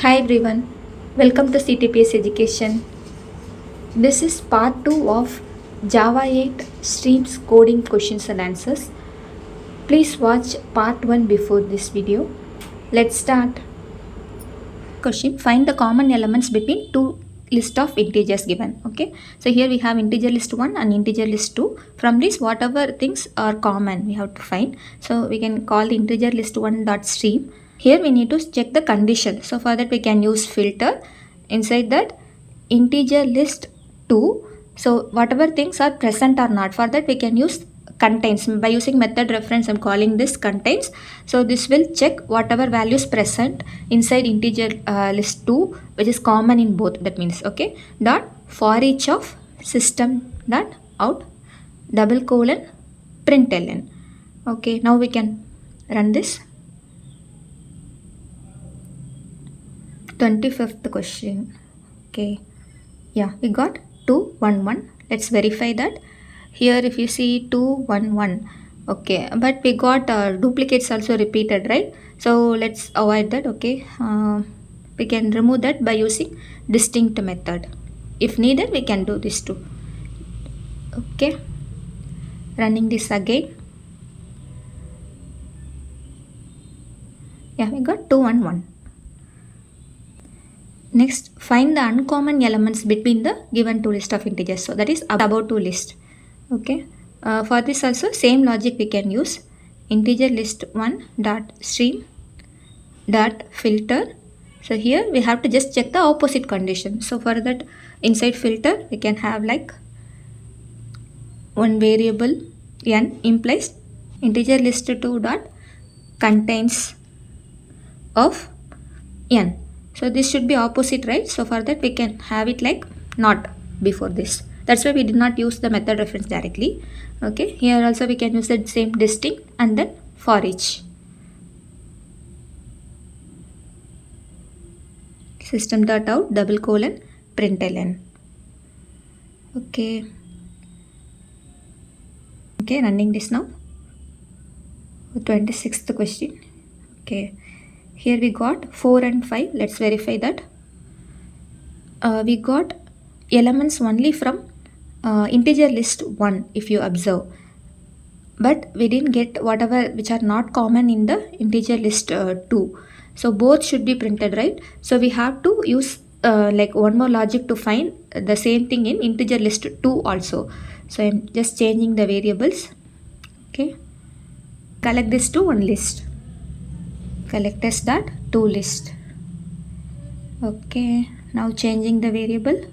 Hi everyone, welcome to CTPS Education. This is part 2 of Java 8 Streams Coding Questions and Answers. Please watch part 1 before this video. Let's start. Question: find the common elements between two list of integers given. Okay, so here we have integer list 1 and integer list 2. From this, whatever things are common we have to find. So we can call the integer list 1 dot stream. Here we need to check the condition. So for that we can use filter. Inside that integer list 2, so whatever things are present or not, for that we can use contains. By using method reference I'm calling this contains. So this will check whatever values present inside integer list 2, which is common in both. That means okay, dot for each of system dot out double colon println. Okay, now we can run this. 25th question. Okay, yeah, we got 2 1 1. Let's verify that. Here if you see 2 1 1, okay, but we got duplicates also repeated, right? So let's avoid that. Okay, we can remove that by using distinct method. If needed we can do this too. Okay, running this again. Yeah, we got 2 1 1. Next, find the uncommon elements between the given two list of integers. So that is above two list. Okay. For this also same logic we can use. Integer list 1 dot stream dot filter. So here we have to just check the opposite condition. So for that inside filter we can have like one variable n implies integer list 2 dot contains of n. So this should be opposite, right? So for that we can have it like not before this. That's why we did not use the method reference directly. Okay, here also we can use the same distinct and then for each. System dot out double colon println. Okay. Okay, running this now. 26th question. Okay. Here we got 4 and 5. Let's verify that. We got elements only from integer list 1 if you observe. But we didn't get whatever which are not common in the integer list 2. So both should be printed, right? So we have to use like one more logic to find the same thing in integer list 2 also. So I'm just changing the variables. Okay. Collect this to one list. Collectors dot to list. Okay, now changing the variable.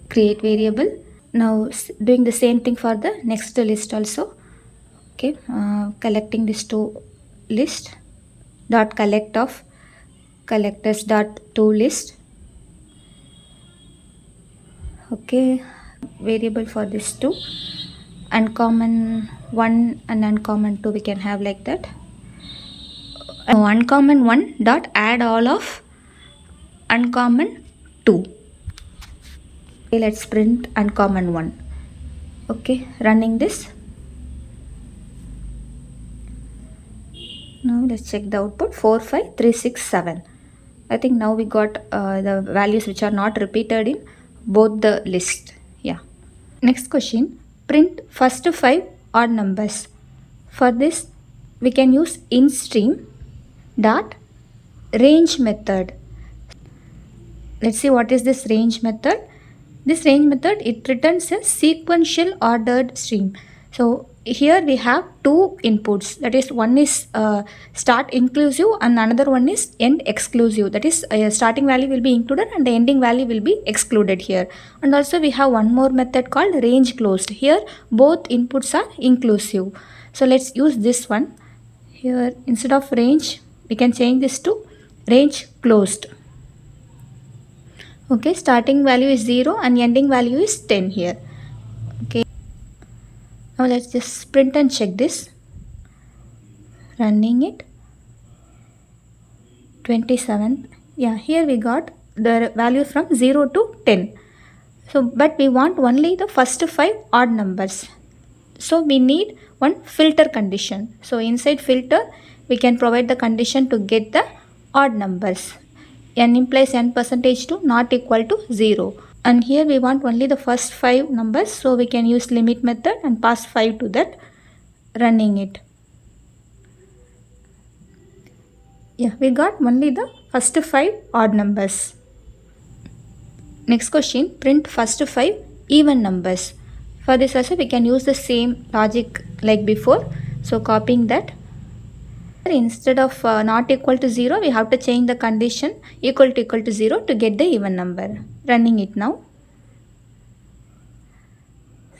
Create variable. Now doing the same thing for the next list also. Okay, collecting this to list dot collect of collectors dot to list. Okay, variable for this two. Uncommon 1 and uncommon 2 we can have like that. Uncommon 1 dot add all of uncommon 2. Okay, let's print uncommon 1. Okay, running this. Now let's check the output. 4 5 3 6 7. I think now we got the values which are not repeated in both the list. Yeah. Next question, print first 5 odd numbers. For this we can use instream dot range method. Let's see what is this range method. This range method, it returns a sequential ordered stream. So here we have two inputs, that is one is start inclusive and another one is end exclusive. That is starting value will be included and the ending value will be excluded here. And also we have one more method called range closed. Here both inputs are inclusive. So let's use this one. Here instead of range we can change this to range closed. Okay, starting value is 0 and ending value is 10 here. Okay, now let's just print and check this. Running it. 27th. Yeah, here we got the value from 0 to 10. So, but we want only the first 5 odd numbers. So, we need one filter condition. So, inside filter, we can provide the condition to get the odd numbers. N implies n percentage to not equal to 0. And here we want only the first 5 numbers, so we can use limit method and pass 5 to that, running it. Yeah, we got only the first 5 odd numbers. Next question, print first 5 even numbers. For this also we can use the same logic like before. So copying that. Instead of not equal to 0, we have to change the condition equal to 0 to get the even number. Running it now.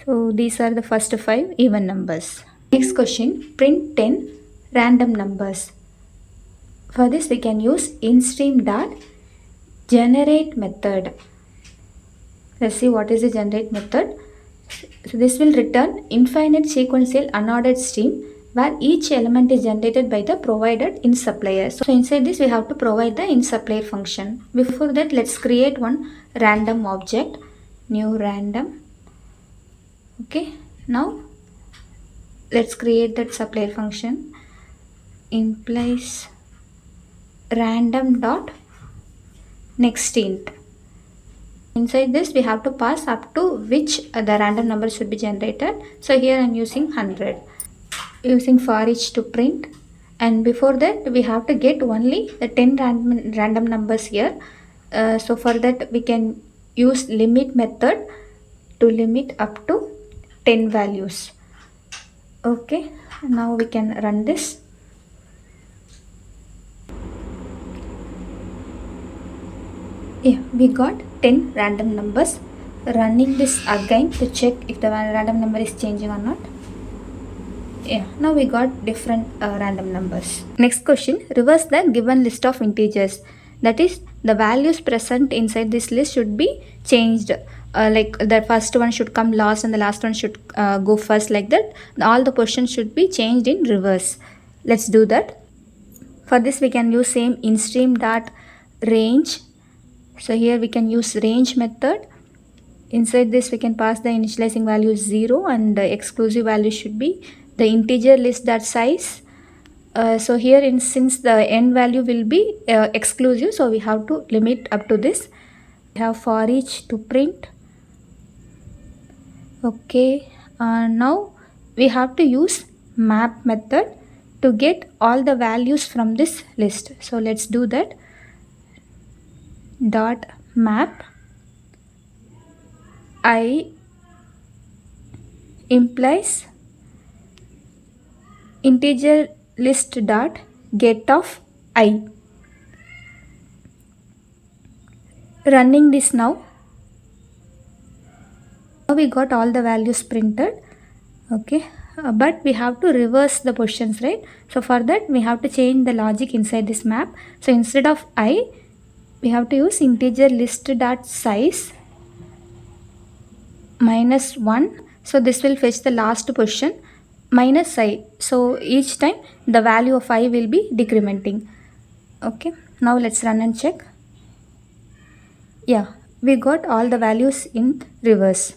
So these are the first 5 even numbers. Next question, print 10 random numbers. For this we can use instream.generate method. Let's see what is the generate method. So this will return infinite sequential unordered stream where each element is generated by the provided int supplier. So inside this we have to provide the int supplier function. Before that, let's create one random object, new random. Okay, now let's create that supplier function, implies random dot next int. Inside this we have to pass up to which the random number should be generated. So here I am using 100, using for each to print, and before that we have to get only the 10 random numbers here. So for that we can use limit method to limit up to 10 values. Okay, now we can run this. Yeah, we got 10 random numbers. Running this again to check if the random number is changing or not. Yeah, now we got different random numbers. Next question, reverse the given list of integers. That is, the values present inside this list should be changed. Like the first one should come last and the last one should go first, like that. All the positions should be changed in reverse. Let's do that. For this we can use same instream.range. So here we can use range method. Inside this we can pass the initializing value 0 and the exclusive value should be the integer list that size. So here since the n value will be exclusive, so we have to limit up to this. We have for each to print. Okay, now we have to use map method to get all the values from this list. So let's do that. Dot map I implies integer list dot get of I. Running this now. Now we got all the values printed. Okay, but we have to reverse the positions, right? So for that we have to change the logic inside this map. So instead of I, we have to use integer list dot size -1. So this will fetch the last position minus I. So each time the value of I will be decrementing. Okay, now let's run and check. Yeah, we got all the values in reverse.